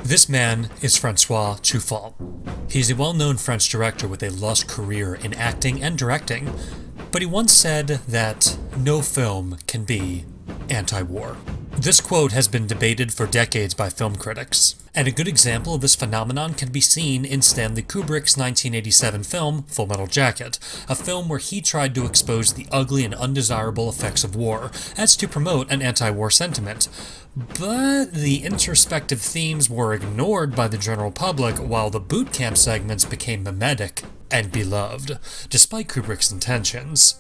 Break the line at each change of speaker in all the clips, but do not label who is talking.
This man is Francois Truffaut. He's a well-known French director with a lush career in acting and directing, but he once said that no film can be anti-war. This quote has been debated for decades by film critics, and a good example of this phenomenon can be seen in Stanley Kubrick's 1987 film Full Metal Jacket, a film where he tried to expose the ugly and undesirable effects of war as to promote an anti-war sentiment. But the introspective themes were ignored by the general public, while the boot camp segments became mimetic and beloved, despite Kubrick's intentions.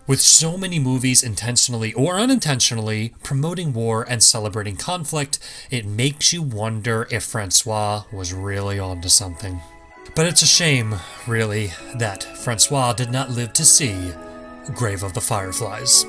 With so many movies intentionally or unintentionally promoting war and celebrating conflict, it makes you wonder if Francois was really onto something. But it's a shame, really, that Francois did not live to see Grave of the Fireflies.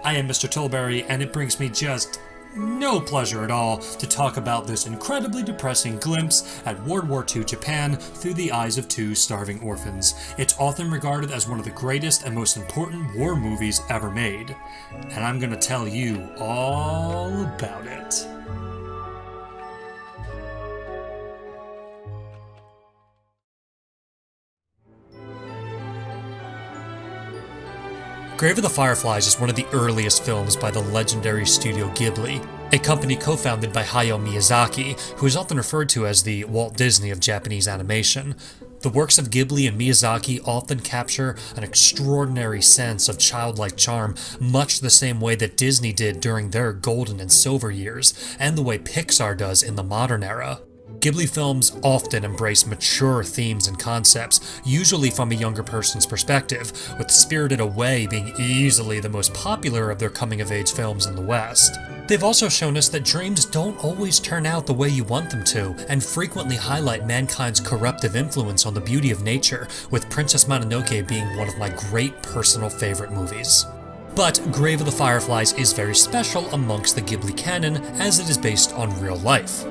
I am Mr. Tillberry, and it brings me just no pleasure at all to talk about this incredibly depressing glimpse at World War II Japan through the eyes of two starving orphans. It's often regarded as one of the greatest and most important war movies ever made, and I'm gonna tell you all about it. Grave of the Fireflies is one of the earliest films by the legendary studio Ghibli, a company co-founded by Hayao Miyazaki, who is often referred to as the Walt Disney of Japanese animation. The works of Ghibli and Miyazaki often capture an extraordinary sense of childlike charm, much the same way that Disney did during their golden and silver years, and the way Pixar does in the modern era. Ghibli films often embrace mature themes and concepts, usually from a younger person's perspective, with Spirited Away being easily the most popular of their coming-of-age films in the West. They've also shown us that dreams don't always turn out the way you want them to, and frequently highlight mankind's corruptive influence on the beauty of nature, with Princess Mononoke being one of my great personal favorite movies. But Grave of the Fireflies is very special amongst the Ghibli canon, as it is based on real life.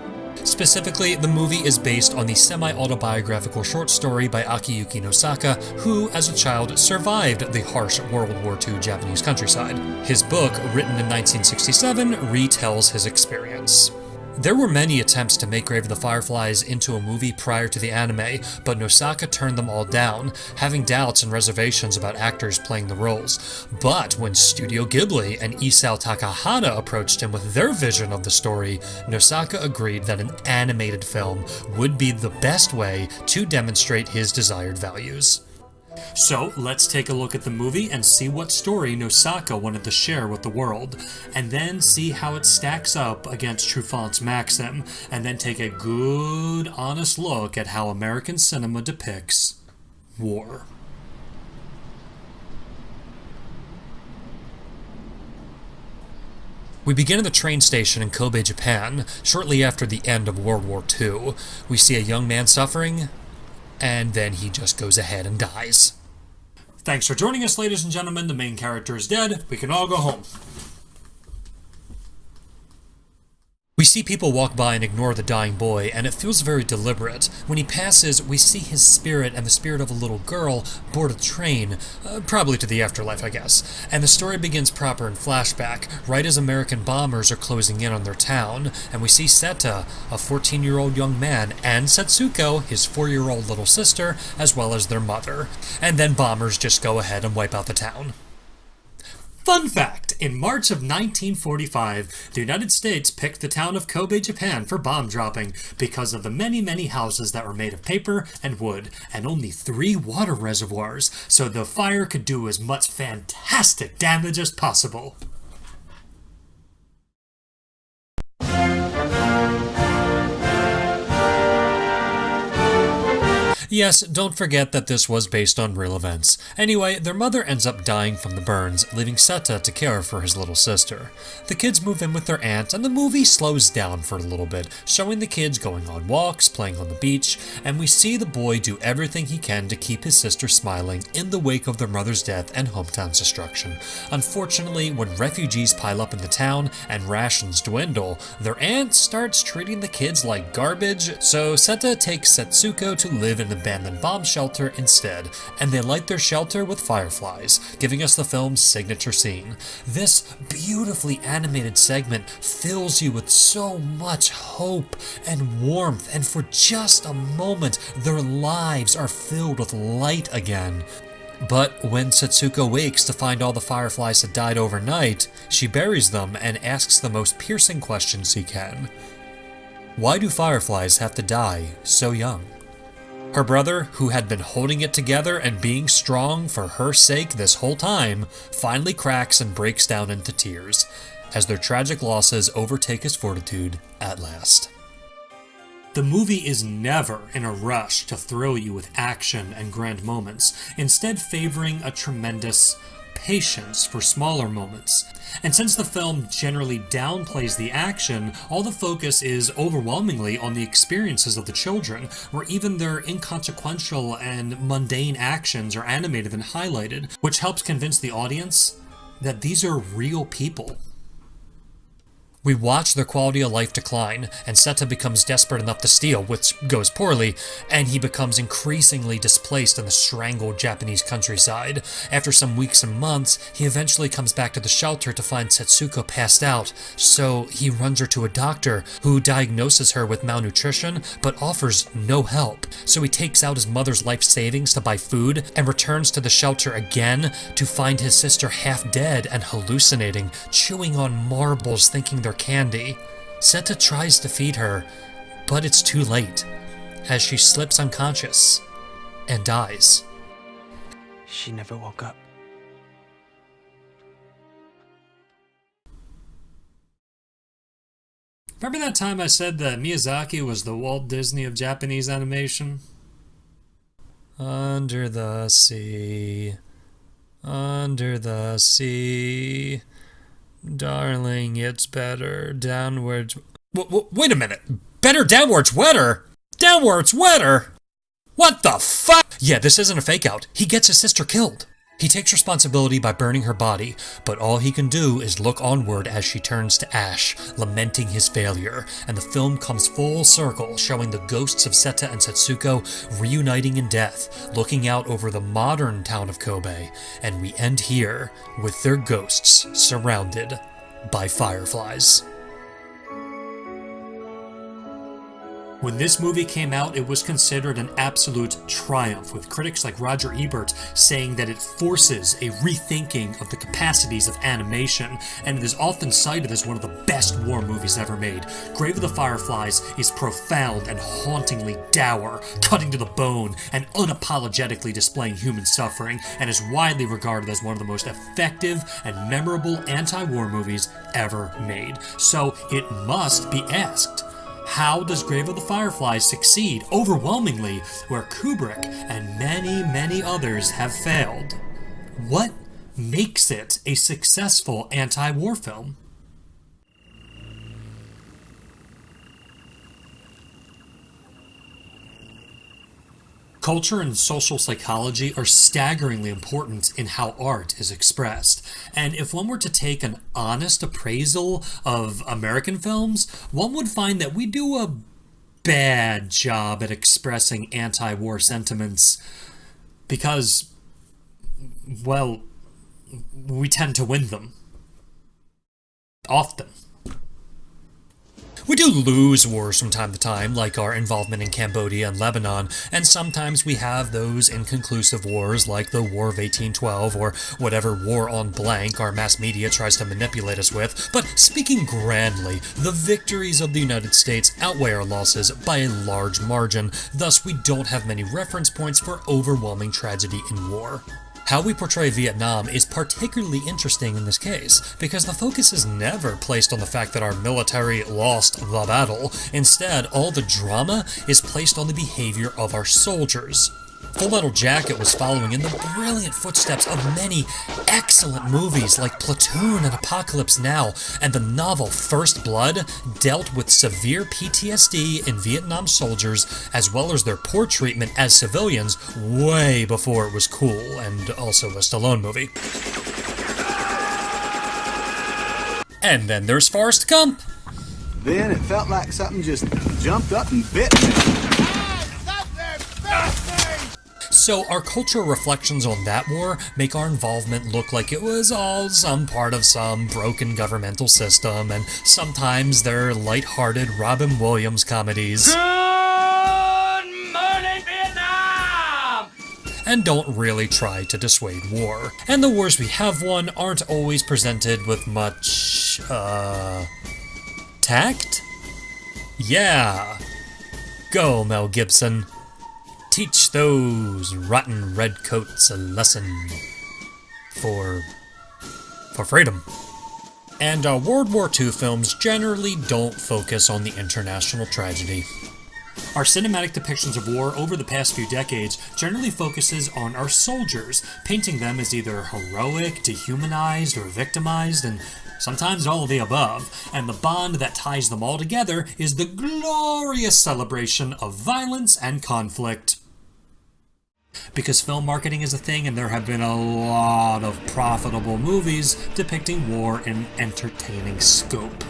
Specifically, the movie is based on the semi-autobiographical short story by Akiyuki Nosaka, who, as a child, survived the harsh World War II Japanese countryside. His book, written in 1967, retells his experience. There were many attempts to make Grave of the Fireflies into a movie prior to the anime, but Nosaka turned them all down, having doubts and reservations about actors playing the roles. But when Studio Ghibli and Isao Takahata approached him with their vision of the story, Nosaka agreed that an animated film would be the best way to demonstrate his desired values. So let's take a look at the movie and see what story Nosaka wanted to share with the world, and then see how it stacks up against Truffaut's Maxim, and then take a good, honest look at how American cinema depicts war. We begin at the train station in Kobe, Japan, shortly after the end of World War II. We see a young man suffering, and then he just goes ahead and dies. Thanks for joining us, ladies and gentlemen. The main character is dead. We can all go home. We see people walk by and ignore the dying boy, and it feels very deliberate. When he passes, we see his spirit and the spirit of a little girl board a train, probably to the afterlife, I guess. And the story begins proper in flashback, right as American bombers are closing in on their town, and we see Seta, a 14-year-old young man, and Setsuko, his 4-year-old little sister, as well as their mother. And then bombers just go ahead and wipe out the town. Fun fact! In March of 1945, the United States picked the town of Kobe, Japan for bomb dropping because of the many, many houses that were made of paper and wood, and only 3 water reservoirs, so the fire could do as much fantastic damage as possible. Yes, don't forget that this was based on real events. Anyway, their mother ends up dying from the burns, leaving Seta to care for his little sister. The kids move in with their aunt, and the movie slows down for a little bit, showing the kids going on walks, playing on the beach, and we see the boy do everything he can to keep his sister smiling in the wake of their mother's death and hometown's destruction. Unfortunately, when refugees pile up in the town and rations dwindle, their aunt starts treating the kids like garbage, so Seta takes Setsuko to live in the abandoned bomb shelter instead, and they light their shelter with fireflies, giving us the film's signature scene. This beautifully animated segment fills you with so much hope and warmth, and for just a moment, their lives are filled with light again. But when Setsuko wakes to find all the fireflies had died overnight, she buries them and asks the most piercing questions she can. Why do fireflies have to die so young? Her brother, who had been holding it together and being strong for her sake this whole time, finally cracks and breaks down into tears, as their tragic losses overtake his fortitude at last. The movie is never in a rush to thrill you with action and grand moments, instead favoring a tremendous patience for smaller moments. And since the film generally downplays the action, all the focus is overwhelmingly on the experiences of the children, where even their inconsequential and mundane actions are animated and highlighted, which helps convince the audience that these are real people. We watch their quality of life decline, and Seta becomes desperate enough to steal, which goes poorly, and he becomes increasingly displaced in the strangled Japanese countryside. After some weeks and months, he eventually comes back to the shelter to find Setsuko passed out, so he runs her to a doctor who diagnoses her with malnutrition, but offers no help. So he takes out his mother's life savings to buy food, and returns to the shelter again to find his sister half dead and hallucinating, chewing on marbles thinking they're candy. Seta tries to feed her, but it's too late, as she slips unconscious and dies.
She never woke up.
Remember that time I said that Miyazaki was the Walt Disney of Japanese animation? Under the sea, under the sea, darling, it's better downwards. Wait a minute. Better downwards wetter? Downwards wetter? What the fuck? Yeah, this isn't a fake out. He gets his sister killed. He takes responsibility by burning her body, but all he can do is look onward as she turns to ash, lamenting his failure, and the film comes full circle, showing the ghosts of Seta and Setsuko reuniting in death, looking out over the modern town of Kobe, and we end here with their ghosts surrounded by fireflies. When this movie came out, it was considered an absolute triumph, with critics like Roger Ebert saying that it forces a rethinking of the capacities of animation, and it is often cited as one of the best war movies ever made. Grave of the Fireflies is profound and hauntingly dour, cutting to the bone and unapologetically displaying human suffering, and is widely regarded as one of the most effective and memorable anti-war movies ever made. So it must be asked, how does Grave of the Fireflies succeed overwhelmingly where Kubrick and many, many others have failed? What makes it a successful anti-war film? Culture and social psychology are staggeringly important in how art is expressed, and if one were to take an honest appraisal of American films, one would find that we do a bad job at expressing anti-war sentiments because, well, we tend to win them. Often. We do lose wars from time to time, like our involvement in Cambodia and Lebanon, and sometimes we have those inconclusive wars like the War of 1812 or whatever war on blank our mass media tries to manipulate us with. But speaking grandly, the victories of the United States outweigh our losses by a large margin, thus we don't have many reference points for overwhelming tragedy in war. How we portray Vietnam is particularly interesting in this case, because the focus is never placed on the fact that our military lost the battle. Instead, all the drama is placed on the behavior of our soldiers. Full Metal Jacket was following in the brilliant footsteps of many excellent movies like Platoon and Apocalypse Now, and the novel First Blood dealt with severe PTSD in Vietnam soldiers as well as their poor treatment as civilians way before it was cool and also a Stallone movie. And then there's Forrest Gump.
Then it felt like something just jumped up and bit me.
Hey, stop there, bastard!
So our cultural reflections on that war make our involvement look like it was all some part of some broken governmental system, and sometimes they're light-hearted Robin Williams comedies.
Good morning, Vietnam!
And don't really try to dissuade war. And the wars we have won aren't always presented with much, tact? Yeah. Go, Mel Gibson. Teach those rotten redcoats a lesson for freedom. And World War II films generally don't focus on the international tragedy. Our cinematic depictions of war over the past few decades generally focuses on our soldiers, painting them as either heroic, dehumanized, or victimized, and sometimes all of the above, and the bond that ties them all together is the glorious celebration of violence and conflict. Because film marketing is a thing, and there have been a lot of profitable movies depicting war in entertaining scope.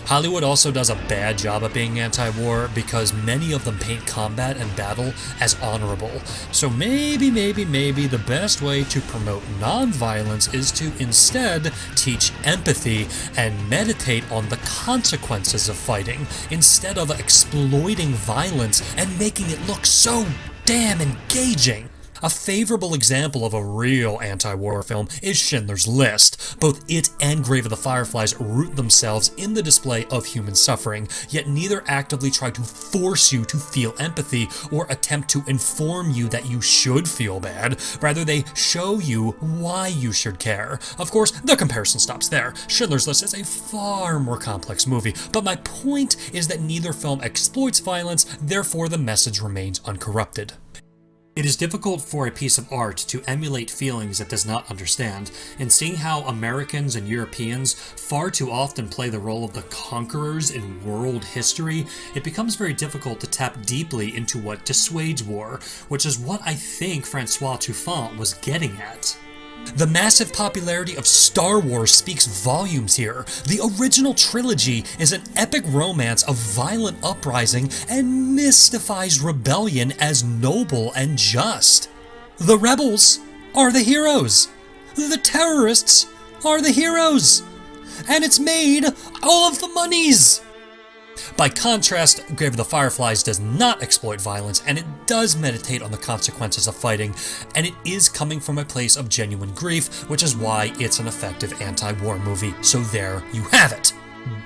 Hollywood also does a bad job at being anti-war because many of them paint combat and battle as honorable. So maybe the best way to promote non-violence is to instead teach empathy and meditate on the consequences of fighting instead of exploiting violence and making it look so damn engaging. A favorable example of a real anti-war film is Schindler's List. Both it and Grave of the Fireflies root themselves in the display of human suffering, yet neither actively try to force you to feel empathy or attempt to inform you that you should feel bad. Rather, they show you why you should care. Of course, the comparison stops there. Schindler's List is a far more complex movie, but my point is that neither film exploits violence, therefore the message remains uncorrupted. It is difficult for a piece of art to emulate feelings it does not understand, and seeing how Americans and Europeans far too often play the role of the conquerors in world history, it becomes very difficult to tap deeply into what dissuades war, which is what I think Francois Truffaut was getting at. The massive popularity of Star Wars speaks volumes here. The original trilogy is an epic romance of violent uprising and mystifies rebellion as noble and just. The rebels are the heroes. The terrorists are the heroes. And it's made all of the monies. By contrast, Grave of the Fireflies does not exploit violence, and it does meditate on the consequences of fighting, and it is coming from a place of genuine grief, which is why it's an effective anti-war movie. So there you have it.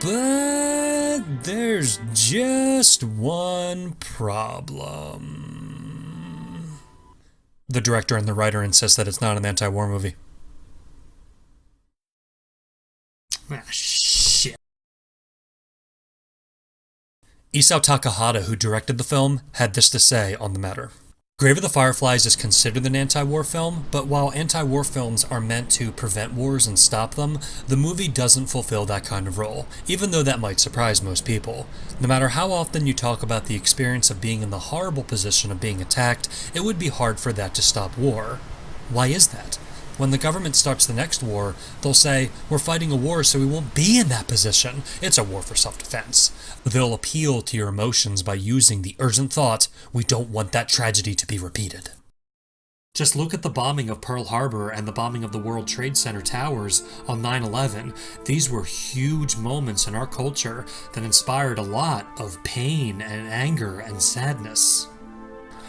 But there's just one problem. The director and the writer insist that it's not an anti-war movie. Ah, shit. Isao Takahata, who directed the film, had this to say on the matter. Grave of the Fireflies is considered an anti-war film, but while anti-war films are meant to prevent wars and stop them, the movie doesn't fulfill that kind of role, even though that might surprise most people. No matter how often you talk about the experience of being in the horrible position of being attacked, it would be hard for that to stop war. Why is that? When the government starts the next war, they'll say, we're fighting a war so we won't be in that position. It's a war for self-defense. They'll appeal to your emotions by using the urgent thought, we don't want that tragedy to be repeated. Just look at the bombing of Pearl Harbor and the bombing of the World Trade Center towers on 9/11. These were huge moments in our culture that inspired a lot of pain and anger and sadness.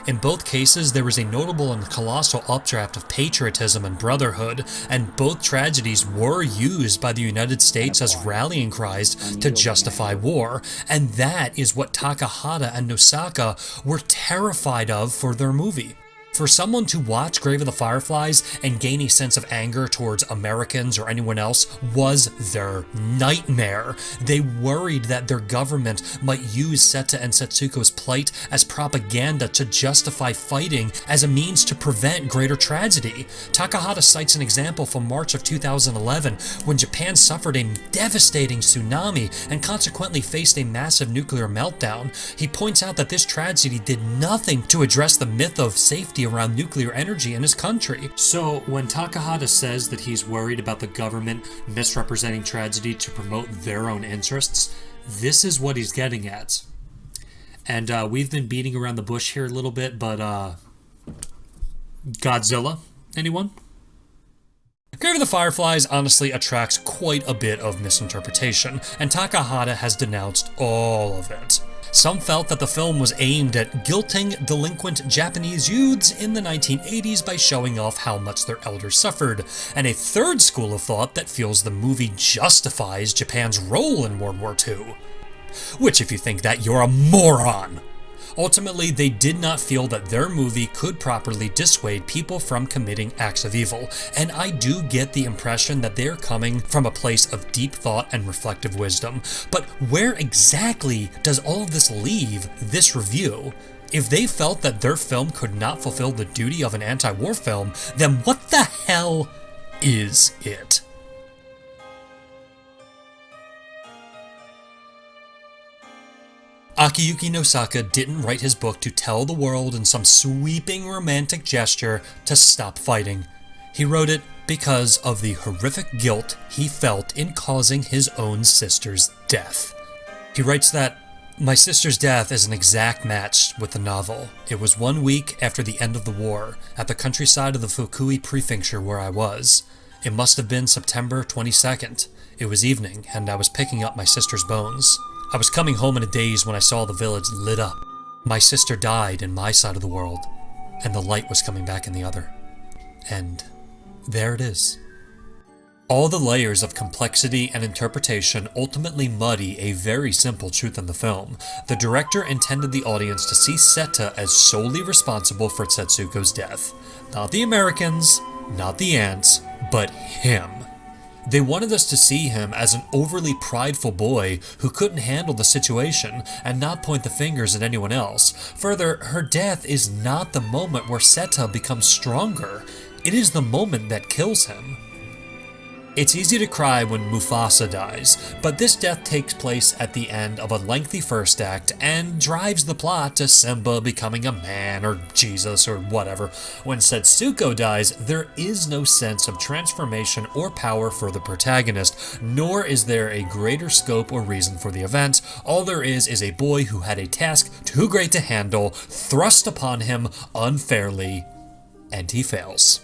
In both cases, there was a notable and colossal updraft of patriotism and brotherhood, and both tragedies were used by the United States as rallying cries to justify war, and that is what Takahata and Nosaka were terrified of for their movie. For someone to watch Grave of the Fireflies and gain a sense of anger towards Americans or anyone else was their nightmare. They worried that their government might use Seta and Setsuko's plight as propaganda to justify fighting as a means to prevent greater tragedy. Takahata cites an example from March of 2011 when Japan suffered a devastating tsunami and consequently faced a massive nuclear meltdown. He points out that this tragedy did nothing to address the myth of safety around nuclear energy in his country. So when Takahata says that he's worried about the government misrepresenting tragedy to promote their own interests, this is what he's getting at. And we've been beating around the bush here a little bit, but Godzilla, anyone? Grave of the Fireflies honestly attracts quite a bit of misinterpretation, and Takahata has denounced all of it. Some felt that the film was aimed at guilting delinquent Japanese youths in the 1980s by showing off how much their elders suffered, and a third school of thought that feels the movie justifies Japan's role in World War II. Which, if you think that, you're a moron! Ultimately, they did not feel that their movie could properly dissuade people from committing acts of evil, and I do get the impression that they're coming from a place of deep thought and reflective wisdom. But where exactly does all of this leave this review? If they felt that their film could not fulfill the duty of an anti-war film, then what the hell is it? Akiyuki Nosaka didn't write his book to tell the world in some sweeping romantic gesture to stop fighting. He wrote it because of the horrific guilt he felt in causing his own sister's death. He writes that, "My sister's death is an exact match with the novel. It was 1 week after the end of the war, at the countryside of the Fukui prefecture where I was. It must have been September 22nd. It was evening, and I was picking up my sister's bones. I was coming home in a daze when I saw the village lit up. My sister died in my side of the world, and the light was coming back in the other. And there it is." All the layers of complexity and interpretation ultimately muddy a very simple truth in the film. The director intended the audience to see Seta as solely responsible for Setsuko's death. Not the Americans, not the ants, but him. They wanted us to see him as an overly prideful boy who couldn't handle the situation and not point the fingers at anyone else. Further, her death is not the moment where Seta becomes stronger. It is the moment that kills him. It's easy to cry when Mufasa dies, but this death takes place at the end of a lengthy first act and drives the plot to Simba becoming a man or Jesus or whatever. When Setsuko dies, there is no sense of transformation or power for the protagonist, nor is there a greater scope or reason for the event. All there is a boy who had a task too great to handle, thrust upon him unfairly, and he fails.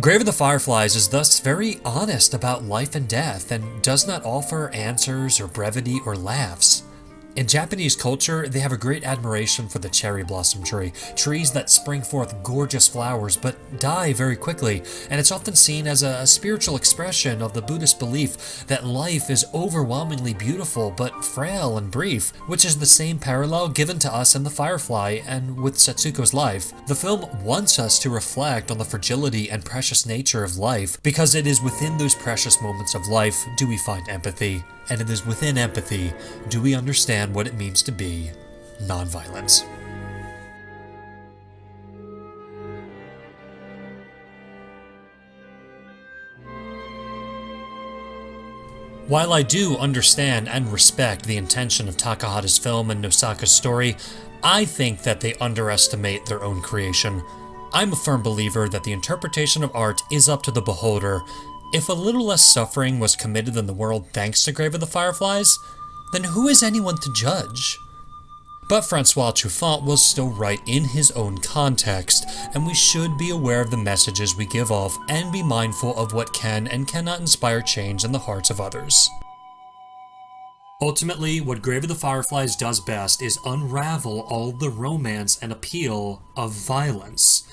Grave of the Fireflies is thus very honest about life and death and does not offer answers or brevity or laughs. In Japanese culture, they have a great admiration for the cherry blossom tree, trees that spring forth gorgeous flowers but die very quickly, and it's often seen as a spiritual expression of the Buddhist belief that life is overwhelmingly beautiful but frail and brief, which is the same parallel given to us in The Firefly and with Setsuko's life. The film wants us to reflect on the fragility and precious nature of life, because it is within those precious moments of life do we find empathy. And it is within empathy do we understand what it means to be nonviolent. While I do understand and respect the intention of Takahata's film and Nosaka's story, I think that they underestimate their own creation. I'm a firm believer that the interpretation of art is up to the beholder. If a little less suffering was committed in the world thanks to Grave of the Fireflies, then who is anyone to judge? But Francois Truffaut was still right in his own context, and we should be aware of the messages we give off and be mindful of what can and cannot inspire change in the hearts of others. Ultimately, what Grave of the Fireflies does best is unravel all the romance and appeal of violence.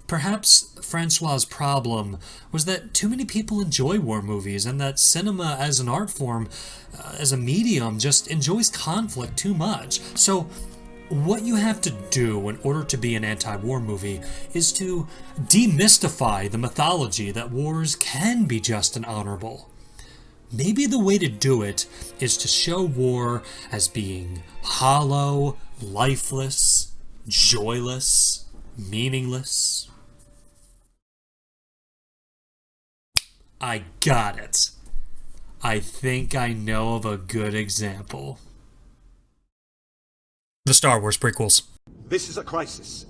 Perhaps Francois's problem was that too many people enjoy war movies and that cinema as an art form, as a medium, just enjoys conflict too much. So what you have to do in order to be an anti-war movie is to demystify the mythology that wars can be just and honorable. Maybe the way to do it is to show war as being hollow, lifeless, joyless, meaningless. I got it. I think I know of a good example. The Star Wars prequels.
This is a crisis.